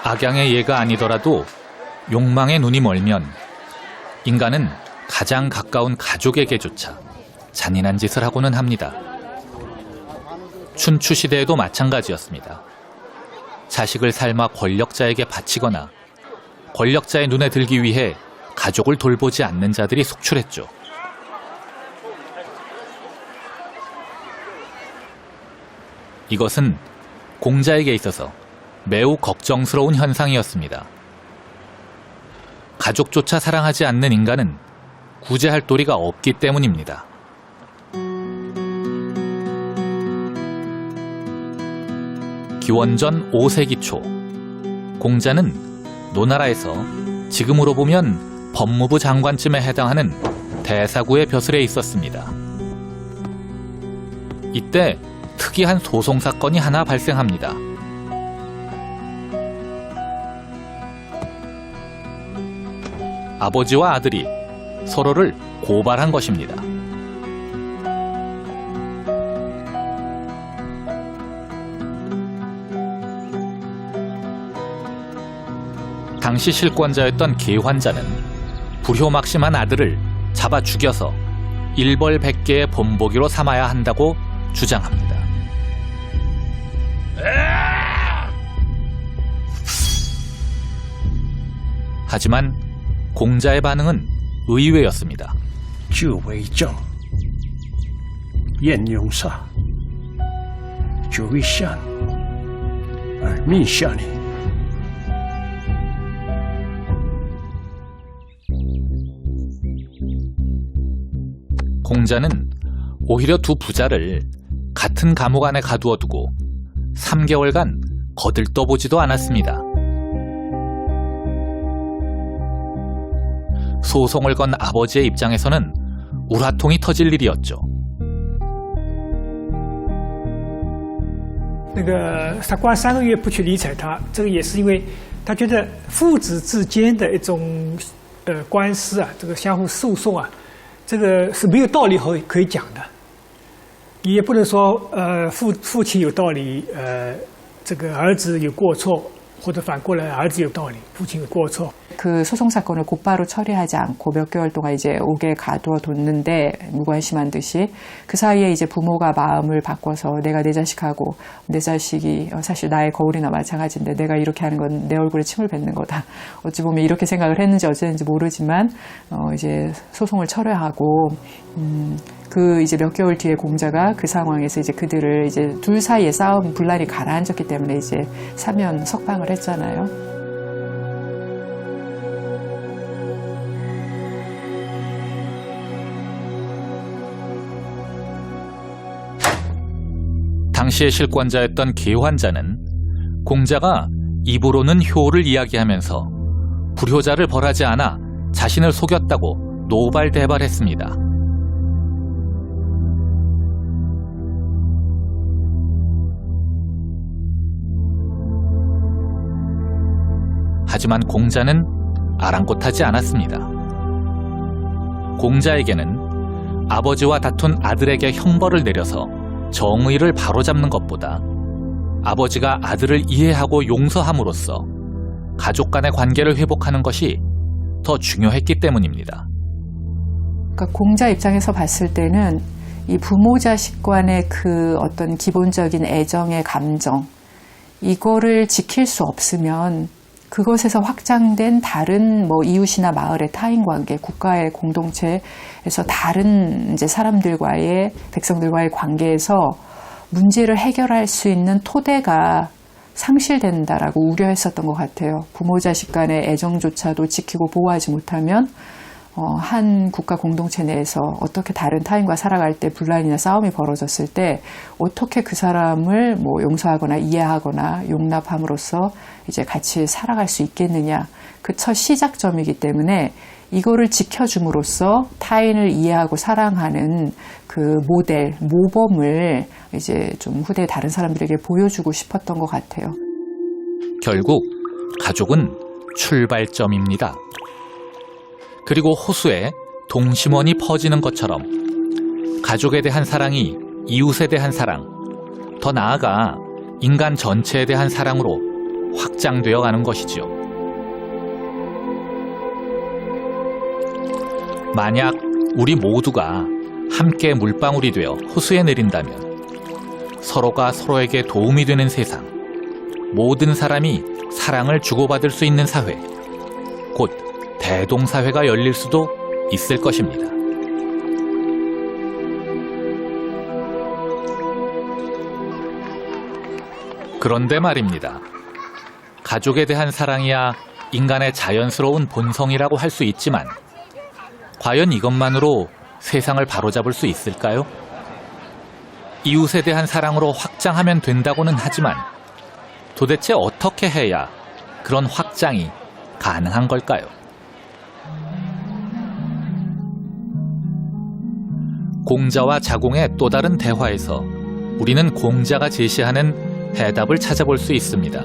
악양의 예가 아니더라도 욕망에 눈이 멀면 인간은 가장 가까운 가족에게조차 잔인한 짓을 하고는 합니다. 춘추 시대에도 마찬가지였습니다. 자식을 삶아 권력자에게 바치거나 권력자의 눈에 들기 위해 가족을 돌보지 않는 자들이 속출했죠. 이것은 공자에게 있어서 매우 걱정스러운 현상이었습니다. 가족조차 사랑하지 않는 인간은 구제할 도리가 없기 때문입니다. 기원전 5세기 초, 공자는 노나라에서 지금으로 보면 법무부 장관쯤에 해당하는 대사구의 벼슬에 있었습니다. 이때 특이한 소송 사건이 하나 발생합니다. 아버지와 아들이 서로를 고발한 것입니다. 당시 실권자였던 계환자는 불효막심한 아들을 잡아 죽여서 일벌백계의 본보기로 삼아야 한다고 주장합니다. 하지만 공자의 반응은 의외였습니다. 就为正，晏雍사，就为善，而命下令。 공자는 오히려 두 부자를 같은 감옥 안에 가두어두고 3개월간 거들떠보지도 않았습니다. 소송을 건 아버지의 입장에서는 우라통이 터질 일이었죠. 那个他关3个月不去理睬他，这个也是因为他觉得父子之间的一种官司啊，这个相互诉讼啊，这个是没有道理可以讲的，也不能说父亲有道理，这个儿子有过错，或者反过来儿子有道理，父亲有过错。 그 소송 사건을 곧바로 처리하지 않고 몇 개월 동안 이제 옥에 가두어뒀는데 무관심한 듯이 그 사이에 이제 부모가 마음을 바꿔서 내가 내 자식하고 내 자식이 사실 나의 거울이나 마찬가지인데 내가 이렇게 하는 건 내 얼굴에 침을 뱉는 거다. 어찌 보면 이렇게 생각을 했는지 어쨌는지 모르지만 이제 소송을 철회하고 그 이제 몇 개월 뒤에 공자가 그 상황에서 이제 그들을 이제 둘 사이의 싸움 분란이 가라앉았기 때문에 이제 사면 석방을 했잖아요. 당시의 실권자였던 계환자는 공자가 입으로는 효를 이야기하면서 불효자를 벌하지 않아 자신을 속였다고 노발대발했습니다. 하지만 공자는 아랑곳하지 않았습니다. 공자에게는 아버지와 다툰 아들에게 형벌을 내려서 정의를 바로잡는 것보다 아버지가 아들을 이해하고 용서함으로써 가족 간의 관계를 회복하는 것이 더 중요했기 때문입니다. 그러니까 공자 입장에서 봤을 때는 이 부모 자식 간의 그 어떤 기본적인 애정의 감정 이거를 지킬 수 없으면 그것에서 확장된 다른 뭐 이웃이나 마을의 타인 관계, 국가의 공동체에서 다른 이제 사람들과의 백성들과의 관계에서 문제를 해결할 수 있는 토대가 상실된다라고 우려했었던 것 같아요. 부모 자식 간의 애정조차도 지키고 보호하지 못하면 한 국가 공동체 내에서 어떻게 다른 타인과 살아갈 때 분란이나 싸움이 벌어졌을 때 어떻게 그 사람을 뭐 용서하거나 이해하거나 용납함으로써 이제 같이 살아갈 수 있겠느냐 그 첫 시작점이기 때문에 이거를 지켜줌으로써 타인을 이해하고 사랑하는 그 모델, 모범을 이제 좀 후대 다른 사람들에게 보여주고 싶었던 것 같아요. 결국 가족은 출발점입니다. 그리고 호수에 동심원이 퍼지는 것처럼 가족에 대한 사랑이 이웃에 대한 사랑, 더 나아가 인간 전체에 대한 사랑으로 확장되어 가는 것이지요. 만약 우리 모두가 함께 물방울이 되어 호수에 내린다면 서로가 서로에게 도움이 되는 세상, 모든 사람이 사랑을 주고받을 수 있는 사회, 곧 대동사회가 열릴 수도 있을 것입니다. 그런데 말입니다. 가족에 대한 사랑이야 인간의 자연스러운 본성이라고 할 수 있지만 과연 이것만으로 세상을 바로잡을 수 있을까요? 이웃에 대한 사랑으로 확장하면 된다고는 하지만 도대체 어떻게 해야 그런 확장이 가능한 걸까요? 공자와 자공의 또 다른 대화에서 우리는 공자가 제시하는 해답을 찾아볼 수 있습니다.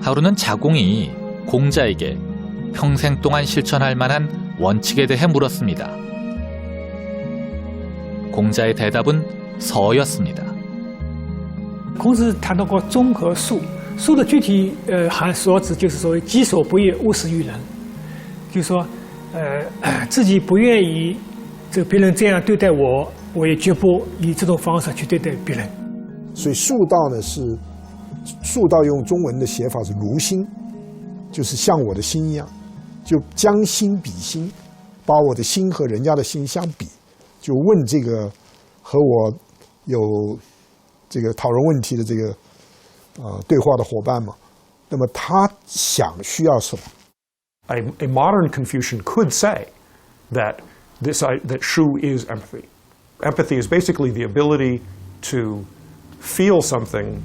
하루는 자공이 공자에게 평생 동안 실천할 만한 원칙에 대해 물었습니다. 공자의 대답은 서였습니다. 孔子谈到过忠和恕，恕的具体所指就是所谓己所不欲，勿施于人，就是说自己不愿意这个别人这样对待我，我也绝不以这种方式去对待别人。所以恕道呢是恕道，用中文的写法是如心，就是像我的心一样，就将心比心，把我的心和人家的心相比，就问这个和我有这个讨论问题的这个对话的伙伴嘛，那么他想需要什么？ A modern Confucian could say that that shu is empathy. Empathy is basically the ability to feel something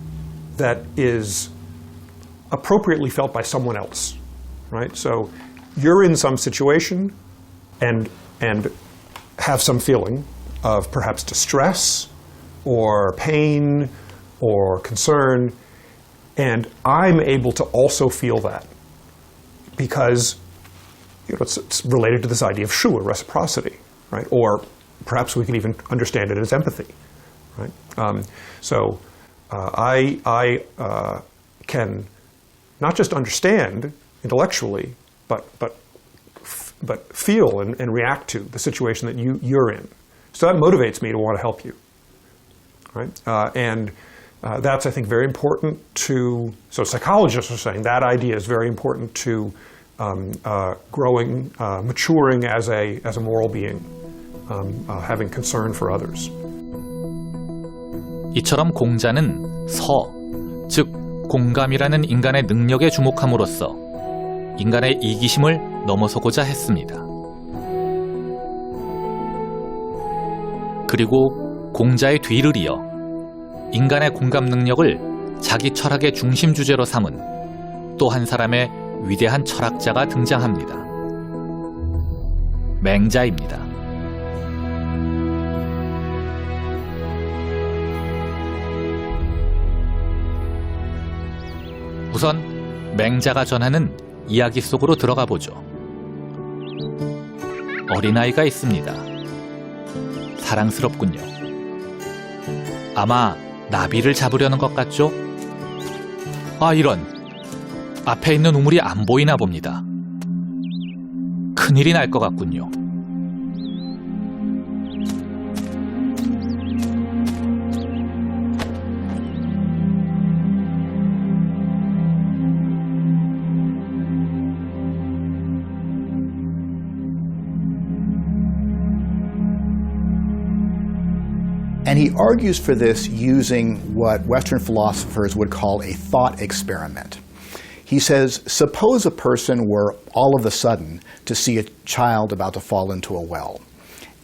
that is appropriately felt by someone else, right? So you're in some situation and have some feeling of perhaps distress or pain or concern, and I'm able to also feel that because it's related to this idea of shu, or reciprocity, right? Or perhaps we can even understand it as empathy, right? So I can not just understand intellectually, but feel and react to the situation that you're in. So that motivates me to want to help you, right? That's, I think, very important to. So psychologists are saying that idea is very important to growing, maturing as a moral being, having concern for others. 이처럼 공자는 서, 즉 공감이라는 인간의 능력에 주목함으로써 인간의 이기심을 넘어서고자 했습니다. 그리고 공자의 뒤를 이어 인간의 공감 능력을 자기 철학의 중심 주제로 삼은 또 한 사람의 위대한 철학자가 등장합니다. 맹자입니다. 우선 맹자가 전하는 이야기 속으로 들어가 보죠. 어린아이가 있습니다. 사랑스럽군요. 아마 나비를 잡으려는 것 같죠? 아, 이런. 앞에 있는 우물이 안 보이나 봅니다. 큰일이 날 것 같군요. And he argues for this using what Western philosophers would call a thought experiment. He says, suppose a person were all of a sudden to see a child about to fall into a well.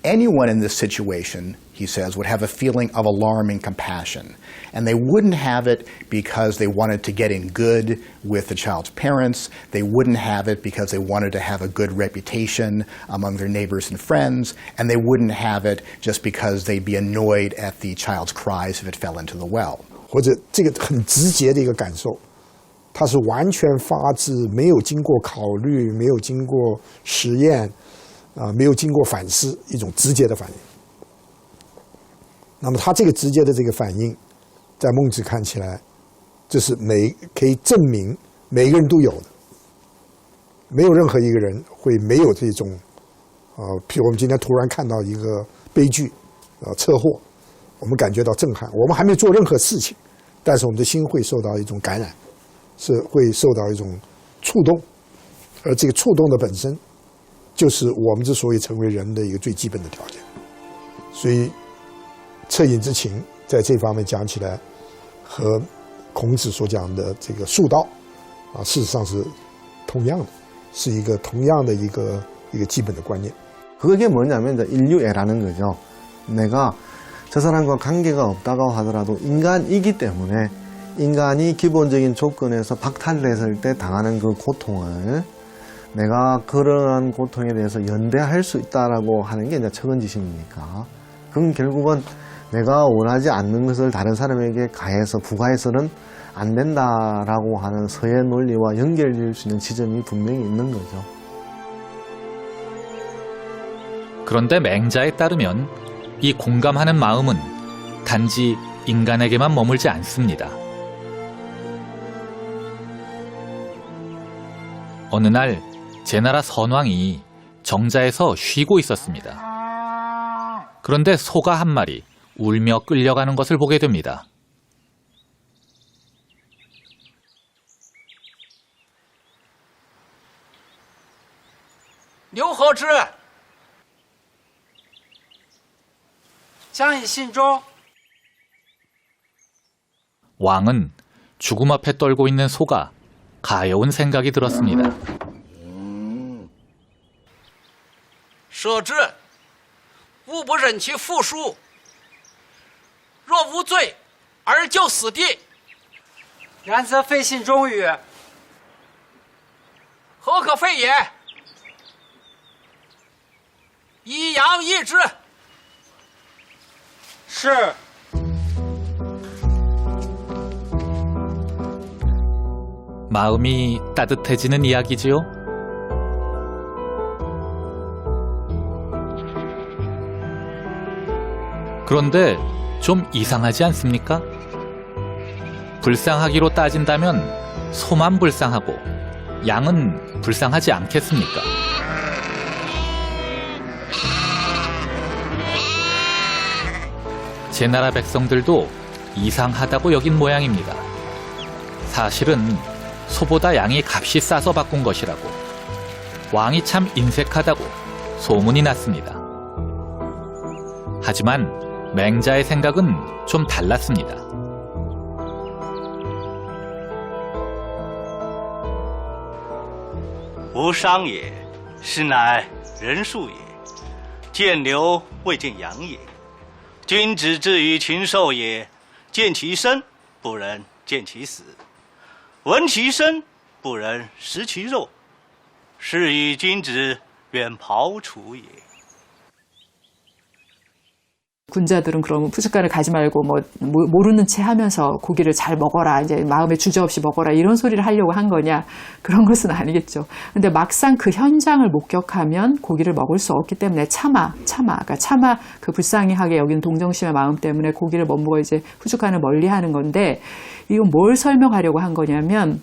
Anyone in this situation, he says, would have a feeling of alarm and compassion. And they wouldn't have it because they wanted to get in good with the child's parents. They wouldn't have it because they wanted to have a good reputation among their neighbors and friends. And they wouldn't have it just because they'd be annoyed at the child's cries if it fell into the well. 或者这个很直接的一个感受，它是完全发自没有经过考虑、没有经过实验，没有经过反思，一种直接的反应。那么他这个直接的这个反应，在孟子看起来，这是可以证明每个人都有的，没有任何一个人会没有这种譬如我们今天突然看到一个悲剧，车祸，我们感觉到震撼，我们还没做任何事情，但是我们的心会受到一种感染，是会受到一种触动，而这个触动的本身，就是我们之所以成为人的一个最基本的条件。所以，恻隐之情在这方面讲起来，和孔子所讲的这个术道，事实上是同样的，是一个同样的一个基本的观念。 그게 뭐냐면 이제 인류애라는 거죠. 내가 저 사람과 관계가 없다고 하더라도 인간이기 때문에 인간이 기본적인 조건에서 박탈됐을 때 당하는 그 고통을 내가 그러한 고통에 대해서 연대할 수 있다라고 하는 게 이제 척은지심이니까 그건 결국은 내가 원하지 않는 것을 다른 사람에게 가해서 부과해서는 안 된다라고 하는 서의 논리와 연결될 수 있는 지점이 분명히 있는 거죠. 그런데 맹자에 따르면 이 공감하는 마음은 단지 인간에게만 머물지 않습니다. 어느 날 제나라 선왕이 정자에서 쉬고 있었습니다. 그런데 소가 한 마리 울며 끌려가는 것을 보게 됩니다. 刘和之，将以信中。 왕은 죽음 앞에 떨고 있는 소가 가여운 생각이 들었습니다. 舍之，吾不忍其复书。若无罪，而就死地。然则废信中语，何可废也？以扬易之。是。 마음이 따뜻해지는 이야기지요? 그런데 좀 이상하지 않습니까? 불쌍하기로 따진다면 소만 불쌍하고 양은 불쌍하지 않겠습니까? 제나라 백성들도 이상하다고 여긴 모양입니다. 사실은 소보다 양이 값이 싸서 바꾼 것이라고 왕이 참 인색하다고 소문이 났습니다. 하지만 맹자의 생각은 좀 달랐습니다. 无伤也，实乃人数也。见牛未见羊也。君子之于禽兽也，见其生，不忍见其死；闻其声，不忍食其肉。是以君子远庖厨也。 군자들은 그러면 푸주간을 가지 말고 모르는 채 하면서 고기를 잘 먹어라, 이제 마음에 주저없이 먹어라 이런 소리를 하려고 한 거냐, 그런 것은 아니겠죠. 근데 막상 그 현장을 목격하면 고기를 먹을 수 없기 때문에 차마 그 불쌍하게 여기는 동정심의 마음 때문에 고기를 못 먹어 이제 푸주간을 멀리하는 건데, 이건 뭘 설명하려고 한 거냐면,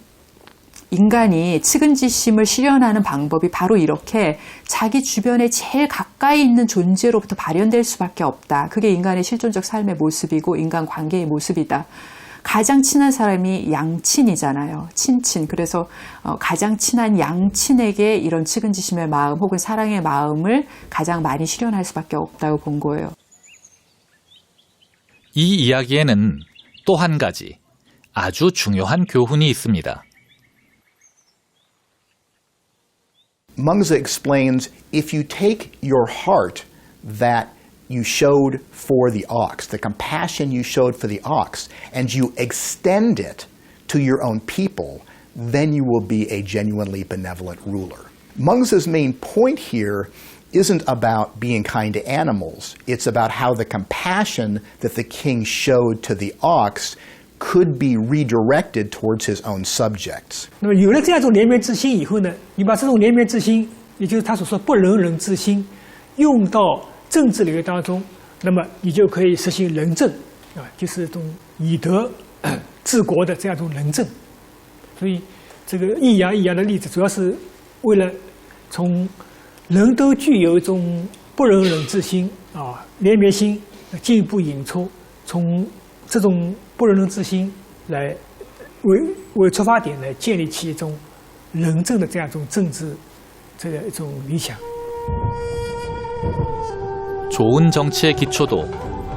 인간이 측은지심을 실현하는 방법이 바로 이렇게 자기 주변에 제일 가까이 있는 존재로부터 발현될 수밖에 없다. 그게 인간의 실존적 삶의 모습이고 인간 관계의 모습이다. 가장 친한 사람이 양친이잖아요. 친친. 그래서 가장 친한 양친에게 이런 측은지심의 마음 혹은 사랑의 마음을 가장 많이 실현할 수밖에 없다고 본 거예요. 이 이야기에는 또 한 가지 아주 중요한 교훈이 있습니다. Mengzi explains, if you take your heart that you showed for the ox, the compassion you showed for the ox, and you extend it to your own people, then you will be a genuinely benevolent ruler. Mengzi's main point here isn't about being kind to animals. It's about how the compassion that the king showed to the ox could be redirected towards his own subjects. 那么有了这样一种怜悯之心以后呢，你把这种怜悯之心，也就是他所说不仁人之心，用到政治领域当中，那么你就可以实行仁政，啊，就是一种以德治国的这样一种仁政。所以这个易阳的例子，主要是为了从人都具有一种不仁人之心啊、怜悯心，进一步引出从这种不仁人之心来为出发点来建立起一种仁政的这样一种政治这个一种理想。 좋은 정치의 기초도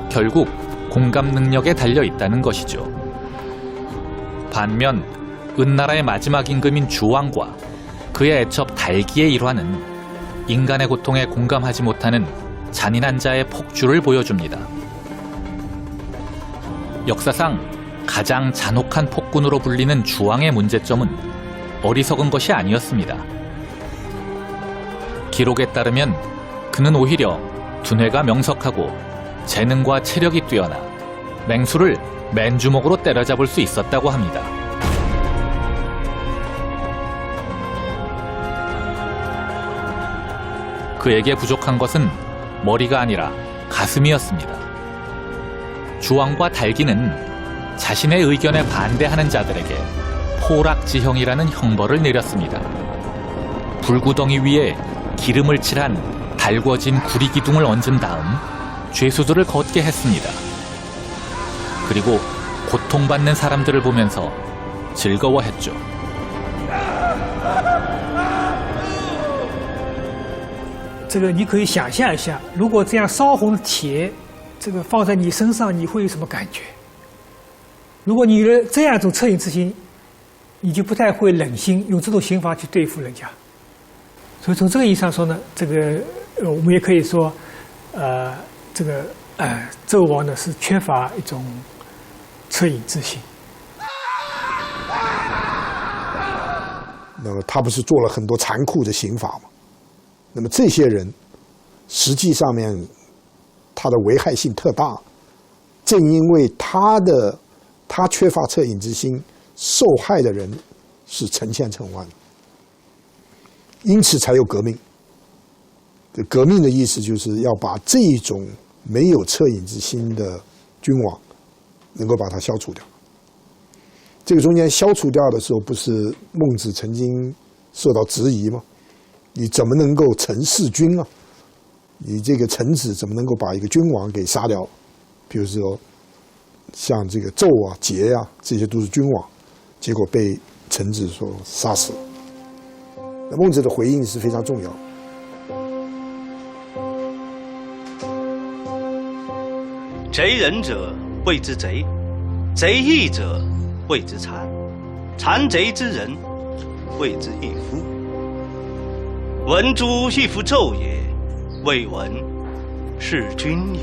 결국 공감 능력에 달려 있다는 것이죠. 반면 은나라의 마지막 임금인 주왕과 그의 애첩 달기의 일화는 인간의 고통에 공감하지 못하는 잔인한 자의 폭주를 보여줍니다. 역사상 가장 잔혹한 폭군으로 불리는 주왕의 문제점은 어리석은 것이 아니었습니다. 기록에 따르면 그는 오히려 두뇌가 명석하고 재능과 체력이 뛰어나 맹수를 맨주먹으로 때려잡을 수 있었다고 합니다. 그에게 부족한 것은 머리가 아니라 가슴이었습니다. 주왕과 달기는 자신의 의견에 반대하는 자들에게 포락지형이라는 형벌을 내렸습니다. 불구덩이 위에 기름을 칠한 달궈진 구리기둥을 얹은 다음 죄수들을 걷게 했습니다. 그리고 고통받는 사람들을 보면서 즐거워했죠. 这个你可以想象一下，如果这样烧红的铁，这个放在你身上，你会有什么感觉？如果你有了这样一种恻隐之心，你就不太会冷心，用这种刑罚去对付人家。所以从这个意义上说呢，这个我们也可以说，纣王呢是缺乏一种恻隐之心。那么他不是做了很多残酷的刑罚吗？那么这些人实际上面他的危害性特大，正因为他缺乏恻隐之心，受害的人是成千成万，因此才有革命。革命的意思就是要把这种没有恻隐之心的君王能够把它消除掉。这个中间消除掉的时候，不是孟子曾经受到质疑吗？你怎么能够臣弑君啊？你这个臣子怎么能够把一个君王给杀掉？比如说像这个纣啊、桀啊，这些都是君王，结果被臣子所杀死。那孟子的回应是非常重要的。贼人者谓之贼，贼义者谓之残，残贼之人谓之义夫。闻诸义夫纣也，未闻是君也。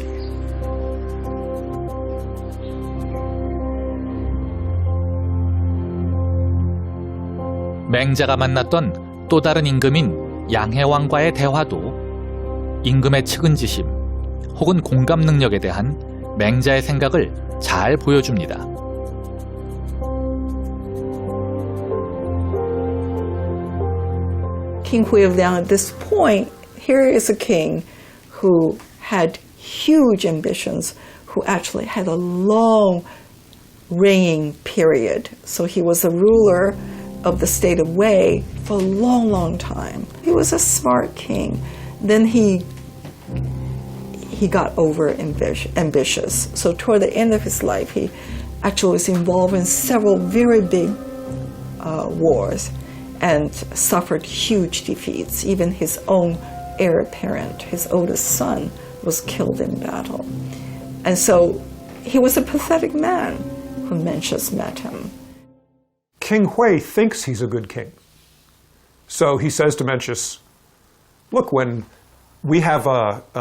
맹자가 만났던 또 다른 임금인 양해왕과의 대화도 임금의 측은지심 혹은 공감 능력에 대한 맹자의 생각을 잘 보여줍니다. King Hui of Liang, at this point, here is a king who had huge ambitions, who actually had a long reigning period. So he was a ruler of the state of Wei for a long, long time. He was a smart king. Then he got over ambitious. So toward the end of his life, he actually was involved in several very big wars and suffered huge defeats. Even his own heir apparent, his oldest son, was killed in battle. And so he was a pathetic man when Mencius met him. King Hui thinks he's a good king. So he says to Mencius, look, when we have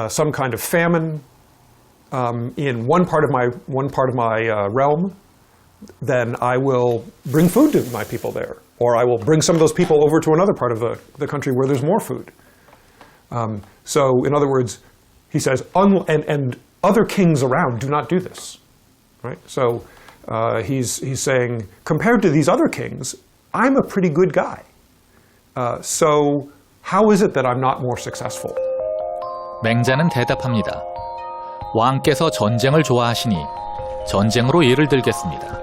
some kind of famine in one part of my realm, then I will bring food to my people there. Or I will bring some of those people over to another part of the country where there's more food. So in other words, he says, and other kings around do not do this. Right? So he's saying, compared to these other kings, I'm a pretty good guy. So how is it that I'm not more successful? 맹자는 대답합니다. 왕께서 전쟁을 좋아하시니 전쟁으로 예를 들겠습니다.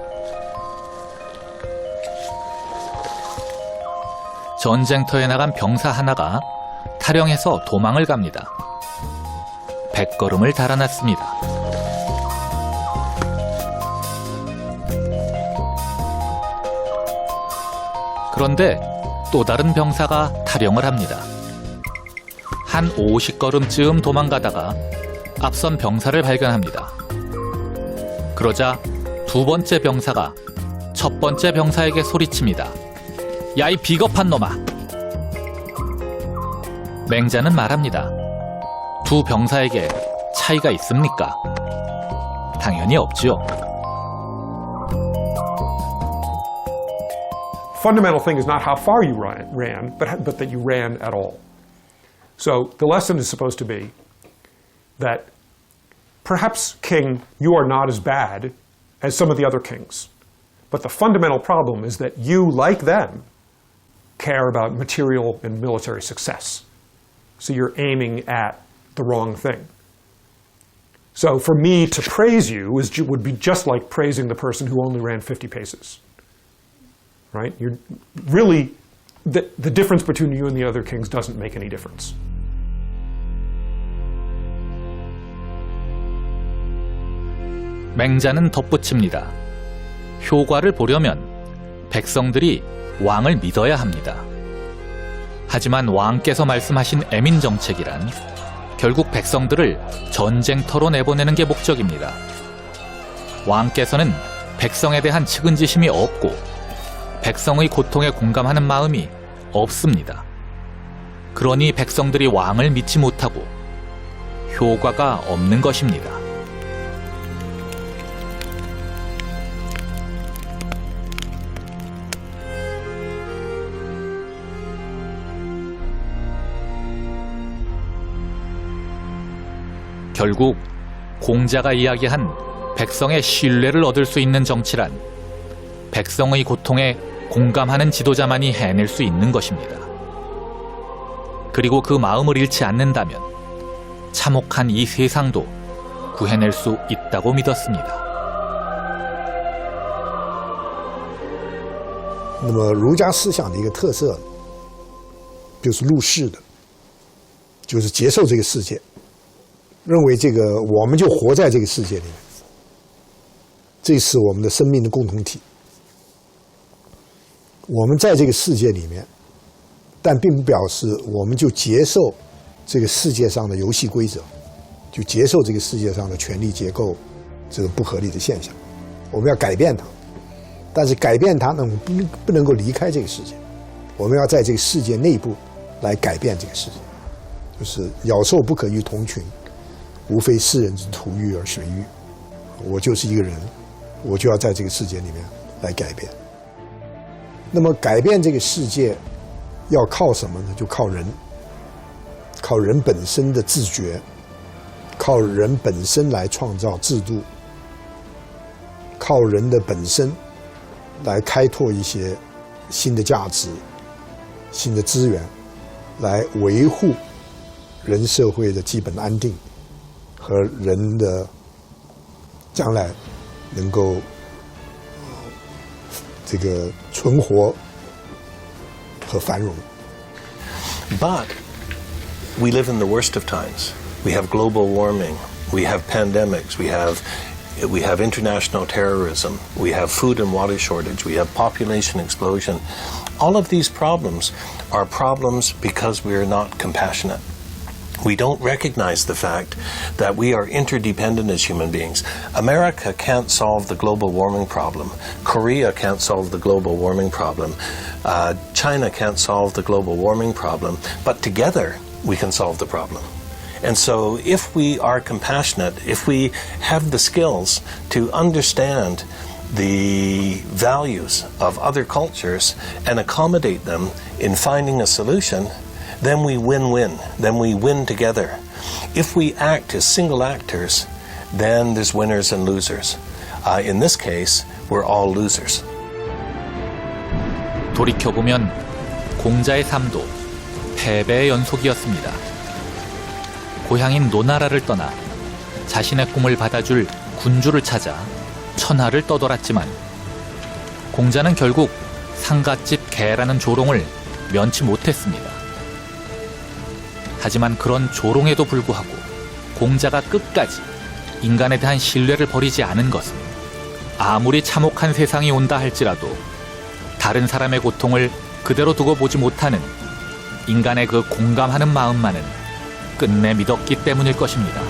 전쟁터에 나간 병사 하나가 탈영해서 도망을 갑니다. 100걸음을 달아났습니다. 그런데 또 다른 병사가 탈영을 합니다. 한 50걸음쯤 도망가다가 앞선 병사를 발견합니다. 그러자 두 번째 병사가 첫 번째 병사에게 소리칩니다. 야, 이 비겁한 놈아! 맹자는 말합니다. 두 병사에게 차이가 있습니까? 당연히 없지요. Fundamental thing is not how far you ran, but that you ran at all. So the lesson is supposed to be that perhaps, king, you are not as bad as some of the other kings. But the fundamental problem is that you, like them, care about material and military success. So you're aiming at the wrong thing. So for me to praise you would be just like praising the person who only ran 50 paces. Right? You're really, the difference between you and the other kings doesn't make any difference. 맹자는 덧붙입니다. 효과를 보려면 백성들이 왕을 믿어야 합니다. 하지만 왕께서 말씀하신 애민 정책이란 결국 백성들을 전쟁터로 내보내는 게 목적입니다. 왕께서는 백성에 대한 측은지심이 없고 백성의 고통에 공감하는 마음이 없습니다. 그러니 백성들이 왕을 믿지 못하고 효과가 없는 것입니다. 결국 공자가 이야기한 백성의 신뢰를 얻을 수 있는 정치란 백성의 고통에 공감하는 지도자만이 해낼 수 있는 것입니다. 그리고 그 마음을 잃지 않는다면 참혹한 이 세상도 구해낼 수 있다고 믿었습니다. 那么儒家思想的一个特色就是入世的，就是接受这个世界，认为这个我们就活在这个世界里面，这是我们的生命的共同体。我们在这个世界里面，但并不表示我们就接受这个世界上的游戏规则，就接受这个世界上的权力结构这个不合理的现象。我们要改变它，但是改变它呢，我们不能够离开这个世界，我们要在这个世界内部来改变这个世界。就是鸟兽不可与同群，无非世人之徒欲而随欲。我就是一个人，我就要在这个世界里面来改变。那么改变这个世界要靠什么呢？就靠人，靠人本身的自觉，靠人本身来创造制度，靠人的本身来开拓一些新的价值、新的资源，来维护人社会的基本安定和人的将来能够这个存活和繁荣。 But we live in the worst of times. We have global warming, we have pandemics, we have international terrorism, we have food and water shortage, we have population explosion. All of these problems are problems because we are not compassionate. We don't recognize the fact that we are interdependent as human beings. America can't solve the global warming problem. Korea can't solve the global warming problem. China can't solve the global warming problem. But together, we can solve the problem. And so if we are compassionate, if we have the skills to understand the values of other cultures and accommodate them in finding a solution, then we win-win, then we win together. If we act as single actors, then there's winners and losers. In this case, we're all losers. 돌이켜보면 공자의 삶도 패배의 연속이었습니다. 고향인 노나라를 떠나 자신의 꿈을 받아줄 군주를 찾아 천하를 떠돌았지만 공자는 결국 상갓집 개라는 조롱을 면치 못했습니다. 하지만 그런 조롱에도 불구하고 공자가 끝까지 인간에 대한 신뢰를 버리지 않은 것은 아무리 참혹한 세상이 온다 할지라도 다른 사람의 고통을 그대로 두고 보지 못하는 인간의 그 공감하는 마음만은 끝내 믿었기 때문일 것입니다.